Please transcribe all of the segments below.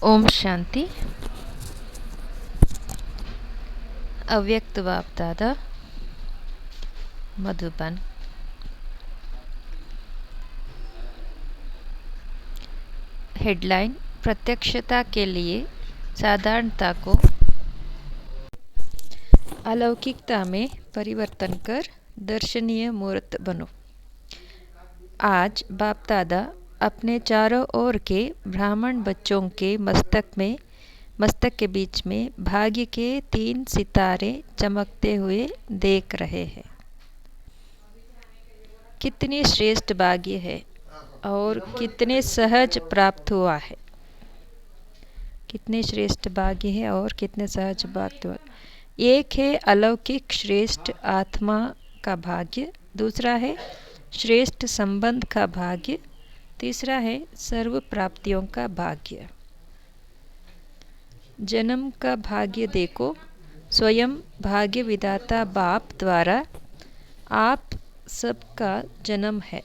ओम शांति। अव्यक्त बाप-दादा मधुबन। हेडलाइन: प्रत्यक्षता के लिए साधारणता को अलौकिकता में परिवर्तन कर दर्शनीय मूर्त बनो। आज बाप दादा अपने चारों ओर के ब्राह्मण बच्चों के मस्तक के बीच में भाग्य के 3 सितारे चमकते हुए देख रहे हैं। कितनी श्रेष्ठ भाग्य है और कितने सहज प्राप्त हुआ है। कितने श्रेष्ठ भाग्य है और कितने सहज प्राप्त हुआ। एक है अलौकिक श्रेष्ठ आत्मा का भाग्य, दूसरा है श्रेष्ठ संबंध का भाग्य, तीसरा है सर्व प्राप्तियों का भाग्य। जन्म का भाग्य देखो, स्वयं भाग्य विधाता बाप द्वारा आप सबका जन्म है।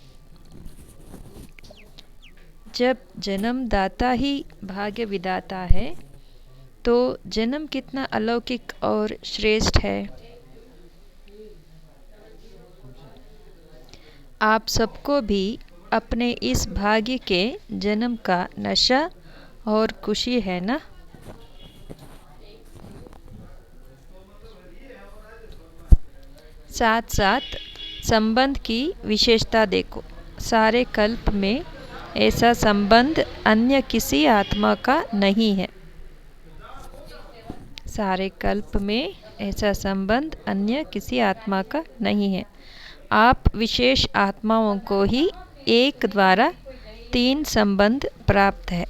जब जन्मदाता ही भाग्य विधाता है तो जन्म कितना अलौकिक और श्रेष्ठ है। आप सबको भी अपने इस भाग्य के जन्म का नशा और खुशी है ना। साथ साथ संबंध की विशेषता देखो। सारे कल्प में ऐसा संबंध अन्य किसी आत्मा का नहीं है। सारे कल्प में ऐसा संबंध अन्य किसी आत्मा का नहीं है। आप विशेष आत्माओं को ही एक द्वारा 3 संबंध प्राप्त है।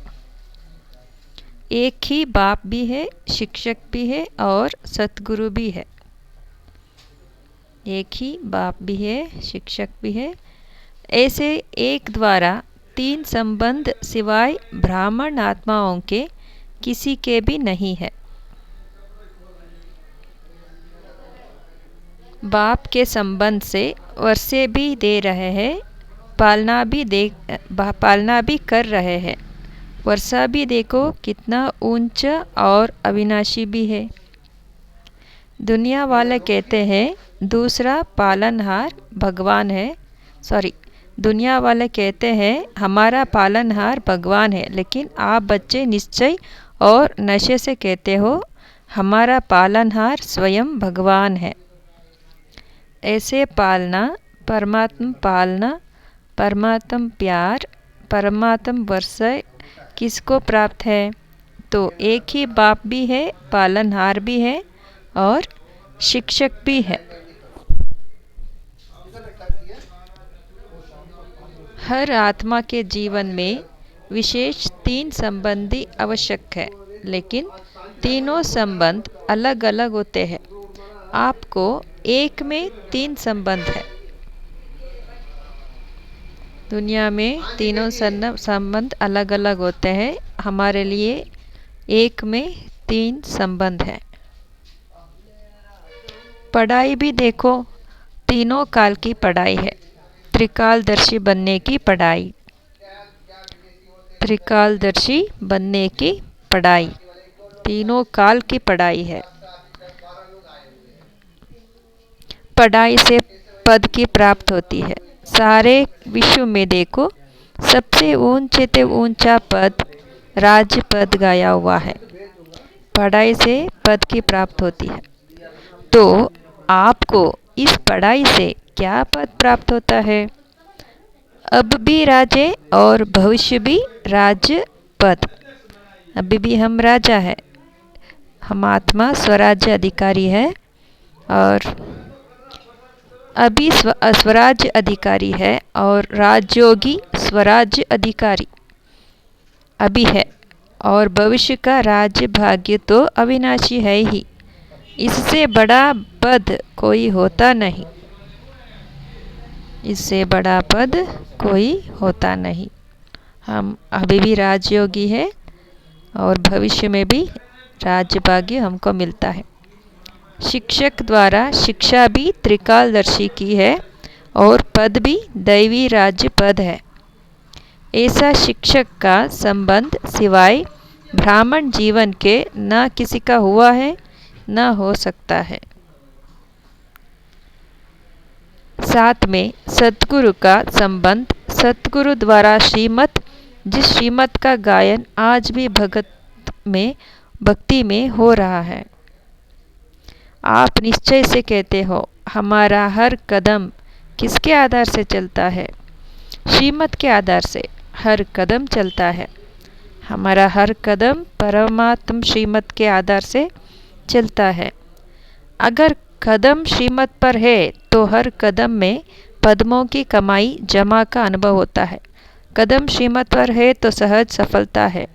एक ही बाप भी है, शिक्षक भी है और सतगुरु भी है। एक ही बाप भी है, शिक्षक भी है। ऐसे एक द्वारा 3 संबंध सिवाय ब्राह्मण आत्माओं के किसी के भी नहीं है। बाप के संबंध से वर्षे भी दे रहे हैं, पालना भी कर रहे हैं। वर्षा भी देखो कितना ऊंचा और अविनाशी भी है। दुनिया वाले कहते हैं दूसरा पालनहार भगवान है। दुनिया वाले कहते हैं हमारा पालनहार भगवान है, लेकिन आप बच्चे निश्चय और नशे से कहते हो हमारा पालनहार स्वयं भगवान है। ऐसे पालना, परमात्म प्यार, परमात्म वर्षय किसको प्राप्त है? तो एक ही बाप भी है, पालनहार भी है और शिक्षक भी है। हर आत्मा के जीवन में विशेष 3 संबंधी आवश्यक है, लेकिन तीनों संबंध अलग अलग होते हैं। आपको एक में 3 संबंध है। दुनिया में तीनों संबंध अलग अलग होते हैं, हमारे लिए एक में 3 संबंध है। पढ़ाई भी देखो, तीनों काल की पढ़ाई है। त्रिकालदर्शी बनने की पढ़ाई, त्रिकालदर्शी बनने की पढ़ाई तीनों काल की पढ़ाई है। पढ़ाई से पद की प्राप्त होती है। सारे विश्व में देखो, सबसे ऊंचे से ऊंचा पद राज्य पद गाया हुआ है। पढ़ाई से पद की प्राप्त होती है। तो आपको इस पढ़ाई से क्या पद प्राप्त होता है? अब भी राजे और भविष्य भी राज्य पद। अभी भी हम राजा है, हम आत्मा स्वराज्य अधिकारी है और अभी स्वराज्य अधिकारी है और राजयोगी स्वराज्य अधिकारी अभी है, और भविष्य का राज्य भाग्य तो अविनाशी है ही। इससे बड़ा पद कोई होता नहीं। इससे बड़ा पद कोई होता नहीं। हम अभी भी राजयोगी है और भविष्य में भी राज्य भाग्य हमको मिलता है। शिक्षक द्वारा शिक्षा भी त्रिकालदर्शी की है और पद भी दैवी राज्य पद है। ऐसा शिक्षक का संबंध सिवाय ब्राह्मण जीवन के न किसी का हुआ है न हो सकता है। साथ में सतगुरु का संबंध, सतगुरु द्वारा श्रीमत, जिस श्रीमत का गायन आज भी भक्ति में हो रहा है। आप निश्चय से कहते हो, हमारा हर कदम किसके आधार से चलता है? श्रीमत के आधार से हर कदम चलता है। हमारा हर कदम परमात्म श्रीमत के आधार से चलता है। अगर कदम श्रीमत पर है तो हर कदम में पद्मों की कमाई जमा का अनुभव होता है। कदम श्रीमत पर है तो सहज सफलता है।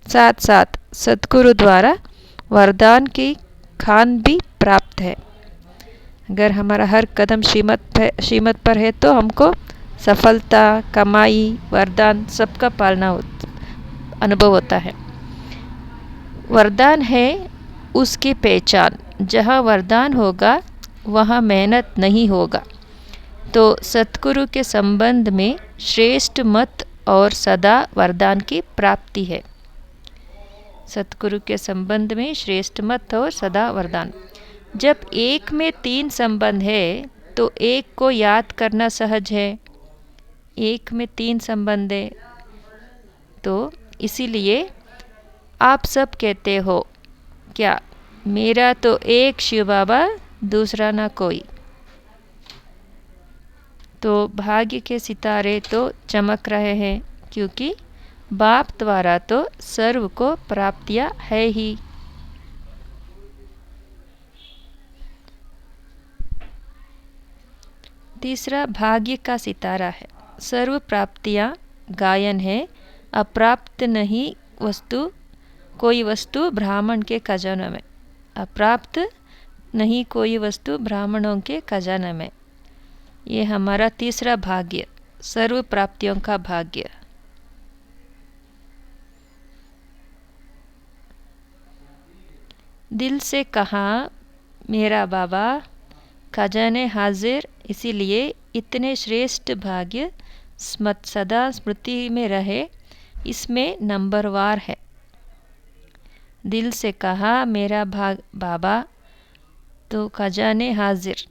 साथ साथ सतगुरु द्वारा वरदान की खान भी प्राप्त है। अगर हमारा हर कदम श्रीमत पर है तो हमको सफलता, कमाई, वरदान सबका पालना अनुभव होता है। वरदान है उसकी पहचान। जहाँ वरदान होगा वहाँ मेहनत नहीं होगा। तो सतगुरु के संबंध में श्रेष्ठ मत और सदा वरदान की प्राप्ति है। सतगुरु के संबंध में श्रेष्ठ मत और सदा वरदान। जब एक में 3 संबंध है तो एक को याद करना सहज है। एक में 3 संबंध है तो इसीलिए आप सब कहते हो क्या, मेरा तो एक शिव बाबा, दूसरा ना कोई। तो भाग्य के सितारे तो चमक रहे हैं, क्योंकि बाप द्वारा तो सर्व को प्राप्तियां है ही। तीसरा भाग्य का सितारा है। सर्व प्राप्तियां गायन है। अप्राप्त नहीं वस्तु, कोई वस्तु ब्राह्मण के खजाने में। अप्राप्त नहीं कोई वस्तु ब्राह्मणों के खजाने में। ये हमारा तीसरा भाग्य, सर्व प्राप्तियों का भाग्य। दिल से कहा मेरा बाबा, खजाने हाजिर, इसीलिए इतने श्रेष्ठ भाग्य सदा स्मृति में रहे, इसमें नंबरवार है। दिल से कहा मेरा बाबा तो खजाने हाजिर,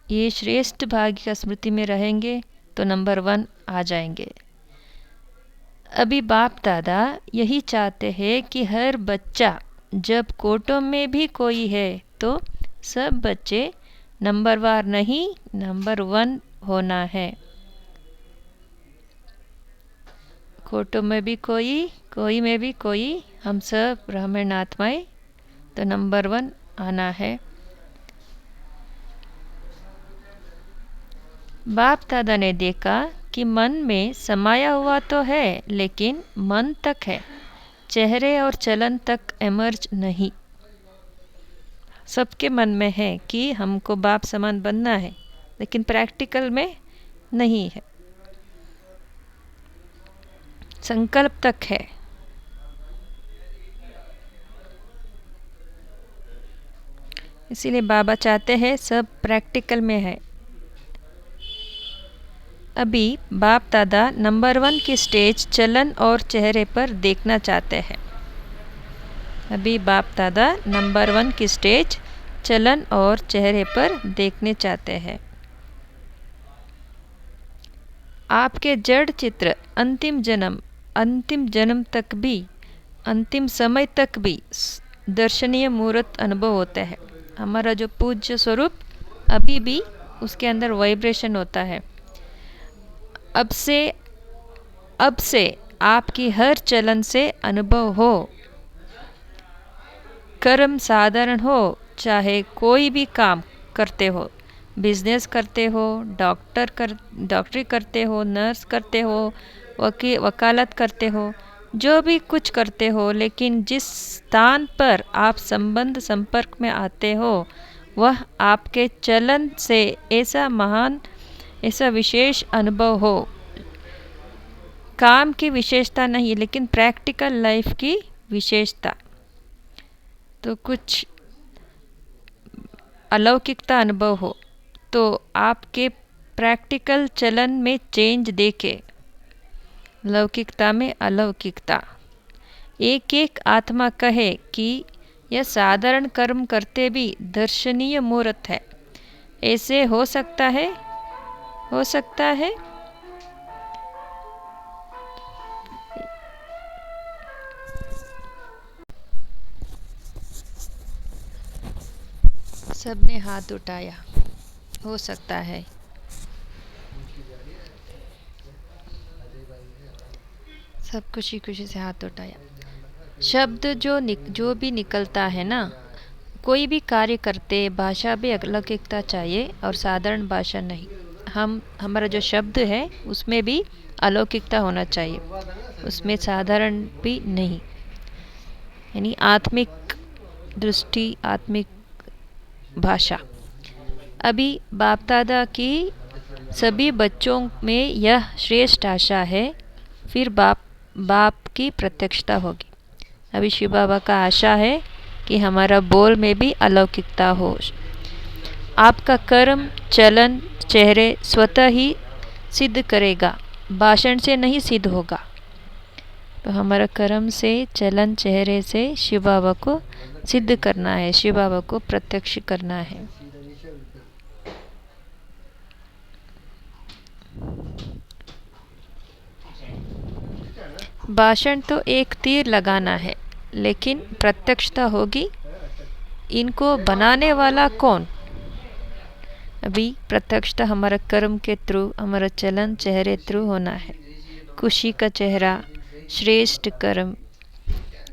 ये श्रेष्ठ भाग्य का स्मृति में रहेंगे तो नंबर 1 आ जाएंगे। अभी बाप दादा यही चाहते हैं कि हर बच्चा, जब कोटों में भी कोई है तो सब बच्चे नंबरवार नहीं, नंबर 1 होना है। कोटों में भी कोई में भी कोई, हम सब ब्राह्मण आत्माएं तो नंबर 1 आना है। बाप दादा ने देखा कि मन में समाया हुआ तो है, लेकिन मन तक है, चेहरे और चलन तक एमर्ज नहीं। सबके मन में है कि हमको बाप समान बनना है, लेकिन प्रैक्टिकल में नहीं है। संकल्प तक है। इसीलिए बाबा चाहते हैं सब प्रैक्टिकल में है। अभी बाप दादा नंबर 1 की स्टेज चलन और चेहरे पर देखना चाहते हैं। अभी बाप दादा नंबर 1 की स्टेज चलन और चेहरे पर देखने चाहते हैं। आपके जड़ चित्र अंतिम जन्म तक भी, अंतिम समय तक भी दर्शनीय मूर्त अनुभव होता है। हमारा जो पूज्य स्वरूप अभी भी उसके अंदर वाइब्रेशन होता है। अब से आपकी हर चलन से अनुभव हो। कर्म साधारण हो, चाहे कोई भी काम करते हो, बिजनेस करते हो, डॉक्टरी करते हो, नर्स करते हो, वकालत करते हो, जो भी कुछ करते हो, लेकिन जिस स्थान पर आप संपर्क में आते हो वह आपके चलन से ऐसा विशेष अनुभव हो। काम की विशेषता नहीं, लेकिन प्रैक्टिकल लाइफ की विशेषता। तो कुछ अलौकिकता अनुभव हो तो आपके प्रैक्टिकल चलन में चेंज देखे, लौकिकता में अलौकिकता। एक एक आत्मा कहे कि यह साधारण कर्म करते भी दर्शनीय मूर्त है। ऐसे हो सकता है? हो सकता है? सबने हाथ उठाया। हो सकता है। सब खुशी खुशी से हाथ उठाया। शब्द जो भी निकलता है ना, कोई भी कार्य करते भाषा भी अलौकिकता चाहिए और साधारण भाषा नहीं। हमारा जो शब्द है उसमें भी अलौकिकता होना चाहिए, उसमें साधारण भी नहीं। यानी आत्मिक दृष्टि, आत्मिक भाषा। अभी बाप दादा की सभी बच्चों में यह श्रेष्ठ आशा है, फिर बाप की प्रत्यक्षता होगी। अभी शिव बाबा का आशा है कि हमारा बोल में भी अलौकिकता हो। आपका कर्म, चलन, चेहरे स्वतः ही सिद्ध करेगा, भाषण से नहीं सिद्ध होगा। तो हमारा कर्म से, चलन, चेहरे से शिव बाबा को सिद्ध करना है, शिव बाबा को प्रत्यक्ष करना है। भाषण तो एक तीर लगाना है, लेकिन प्रत्यक्षता होगी। इनको बनाने वाला कौन? अभी प्रत्यक्षता हमारा कर्म के थ्रू, हमारा चलन चेहरे थ्रू होना है। खुशी का चेहरा, श्रेष्ठ कर्म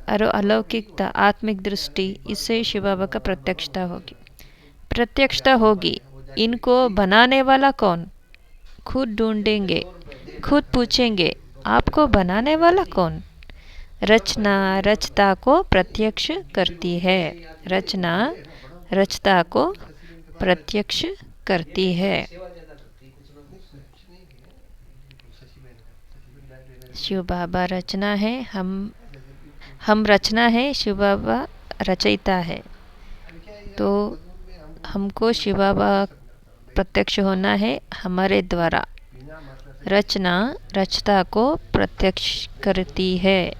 और अलौकिकता, आत्मिक दृष्टि, इससे शिव बाबा का प्रत्यक्षता होगी। प्रत्यक्षता होगी। इनको बनाने वाला कौन? खुद ढूंढेंगे, खुद पूछेंगे, आपको बनाने वाला कौन? रचना रचता को प्रत्यक्ष करती है। रचना रचता को प्रत्यक्ष करती है। शिव बाबा रचना है, हम रचना है, शिव बाबा रचयिता है। तो हमको शिव बाबा प्रत्यक्ष होना है हमारे द्वारा। रचना रचता को प्रत्यक्ष करती है।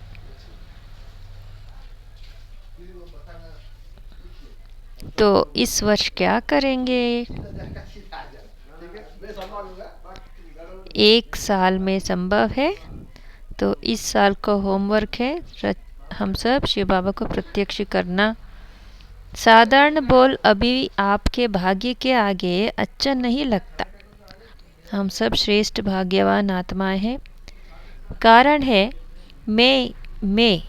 तो इस वर्ष क्या करेंगे? 1 साल में संभव है, तो इस साल का होमवर्क है हम सब शिव बाबा को प्रत्यक्ष करना। साधारण बोल अभी आपके भाग्य के आगे अच्छा नहीं लगता। हम सब श्रेष्ठ भाग्यवान आत्माएं हैं। कारण है मैं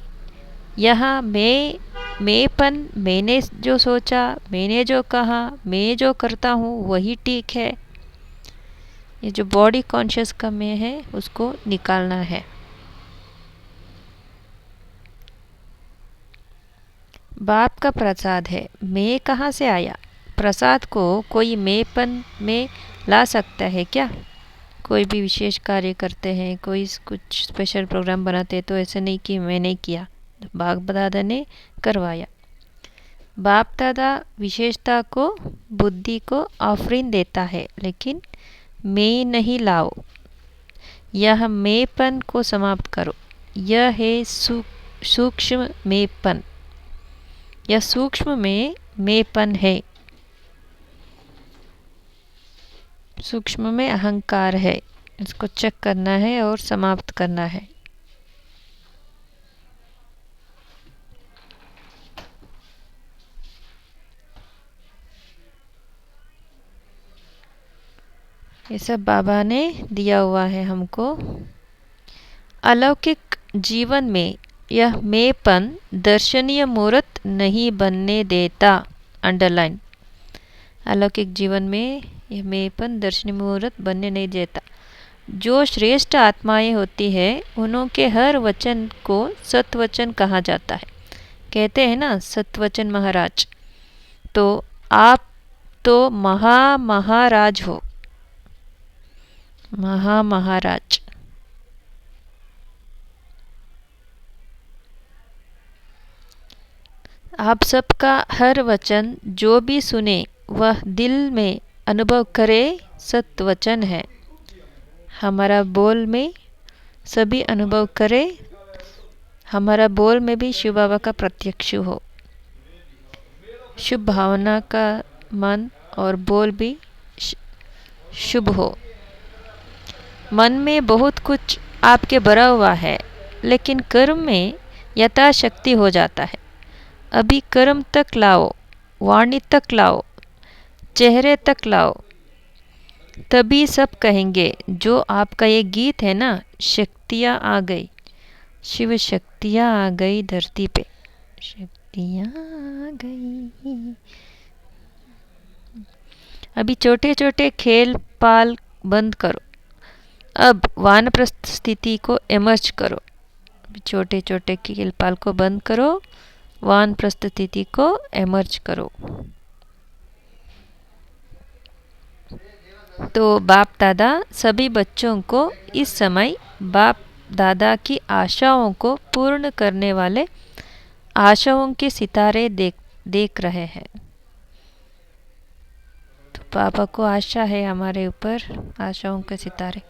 यहाँ मैंपन, मैंने जो सोचा, मैंने जो कहा, मैं जो करता हूँ वही ठीक है। ये जो बॉडी कॉन्शियस का मैं है उसको निकालना है। बाप का प्रसाद है, मैं कहाँ से आया? प्रसाद को कोई मैंपन में ला सकता है क्या? कोई भी विशेष कार्य करते हैं, कोई कुछ स्पेशल प्रोग्राम बनाते हैं, तो ऐसे नहीं कि मैंने किया, बाप दादा ने करवाया। बाप दादा विशेषता को, बुद्धि को ऑफरिंग देता है, लेकिन मैं नहीं लाओ। यह मैंपन को समाप्त करो। यह है सूक्ष्म मैंपन। यह सूक्ष्म में मैंपन है। सूक्ष्म में अहंकार है, इसको चेक करना है और समाप्त करना है। ये सब बाबा ने दिया हुआ है हमको। अलौकिक जीवन में यह मैंपन दर्शनीय मूर्त नहीं बनने देता। अंडरलाइन। अलौकिक जीवन में यह मैंपन दर्शनीय मूर्त बनने नहीं देता। जो श्रेष्ठ आत्माएं होती है उनके हर वचन को सत्वचन कहा जाता है। कहते हैं ना सत्वचन महाराज। तो आप तो महाराज हो, महाराज। आप सबका हर वचन जो भी सुने वह दिल में अनुभव करे सत्वचन है। हमारा बोल में सभी अनुभव करे हमारा बोल में भी शिव बाबा का प्रत्यक्ष हो। शुभ भावना का मन और बोल भी शुभ हो। मन में बहुत कुछ आपके भरा हुआ है, लेकिन कर्म में यथाशक्ति हो जाता है। अभी कर्म तक लाओ, वाणी तक लाओ, चेहरे तक लाओ, तभी सब कहेंगे। जो आपका ये गीत है ना, शक्तियाँ आ गई, शिव शक्तियाँ आ गई धरती पे, शक्तियाँ आ गई। अभी छोटे छोटे खेल पाल बंद करो, अब वानप्रस्थ स्थिति को इमर्ज करो। छोटे छोटे खेल पाल को बंद करो, वानप्रस्थ स्थिति को इमर्ज करो। तो बाप दादा सभी बच्चों को इस समय बाप दादा की आशाओं को पूर्ण करने वाले आशाओं के सितारे देख रहे हैं। तो पापा को आशा है हमारे ऊपर, आशाओं के सितारे।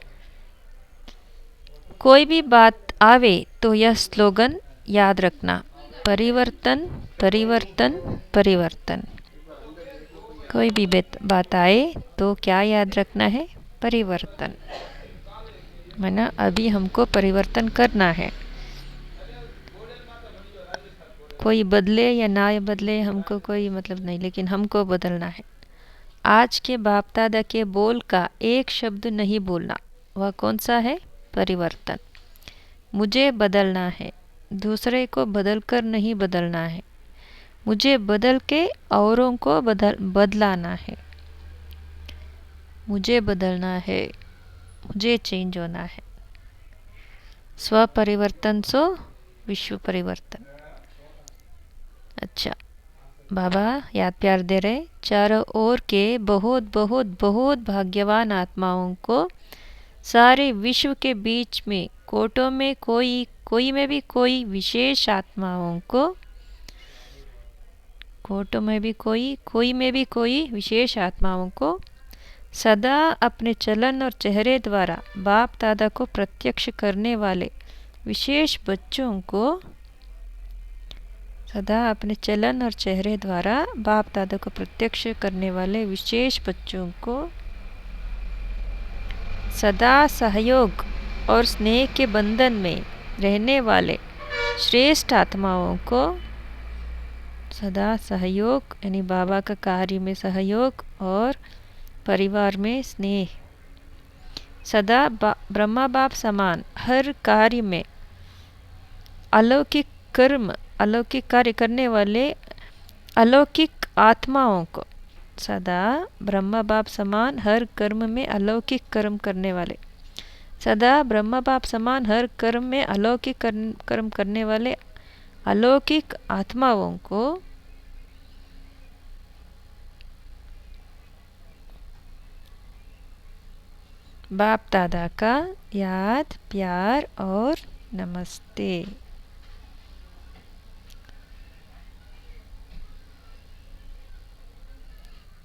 कोई भी बात आवे तो यह स्लोगन याद रखना, परिवर्तन परिवर्तन परिवर्तन। कोई भी बात आए तो क्या याद रखना है? परिवर्तन। माना अभी हमको परिवर्तन करना है। कोई बदले या ना बदले हमको कोई मतलब नहीं, लेकिन हमको बदलना है। आज के बाप दादा के बोल का एक शब्द नहीं बोलना। वह कौन सा है? परिवर्तन। मुझे बदलना है, दूसरे को बदलकर नहीं बदलना है। मुझे बदल के औरों को बदलाना है। मुझे बदलना है, मुझे चेंज होना है। स्व परिवर्तन सो विश्व परिवर्तन। अच्छा, बाबा याद प्यार दे रहे, चारों ओर के बहुत बहुत बहुत भाग्यवान आत्माओं को, सारे विश्व के बीच में कोटों में कोई में भी कोई विशेष आत्माओं को, कोटों में भी कोई में भी कोई विशेष आत्माओं को सदा अपने चलन और चेहरे द्वारा बाप दादा को प्रत्यक्ष करने वाले विशेष बच्चों को, सदा अपने चलन और चेहरे द्वारा बाप दादा को प्रत्यक्ष करने वाले विशेष बच्चों को, सदा सहयोग और स्नेह के बंधन में रहने वाले श्रेष्ठ आत्माओं को, सदा सहयोग यानी बाबा का कार्य में सहयोग और परिवार में स्नेह, सदा ब्रह्मा बाप समान हर कार्य में अलौकिक कार्य करने वाले अलौकिक आत्माओं को, सदा ब्रह्मा बाप समान हर कर्म में अलौकिक कर्म करने वाले, सदा ब्रह्मा बाप समान हर कर्म में अलौकिक कर्म करने वाले अलौकिक आत्माओं को, बाप दादा का याद प्यार और नमस्ते।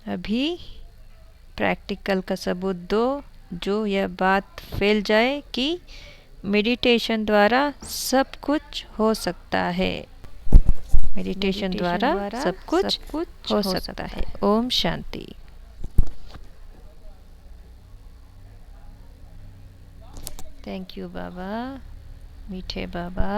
अभी प्रैक्टिकल का सबूत दो, जो यह बात फैल जाए कि मेडिटेशन द्वारा सब कुछ हो सकता है। मेडिटेशन द्वारा सब कुछ हो सकता है। ओम शांति। थैंक यू बाबा, मीठे बाबा।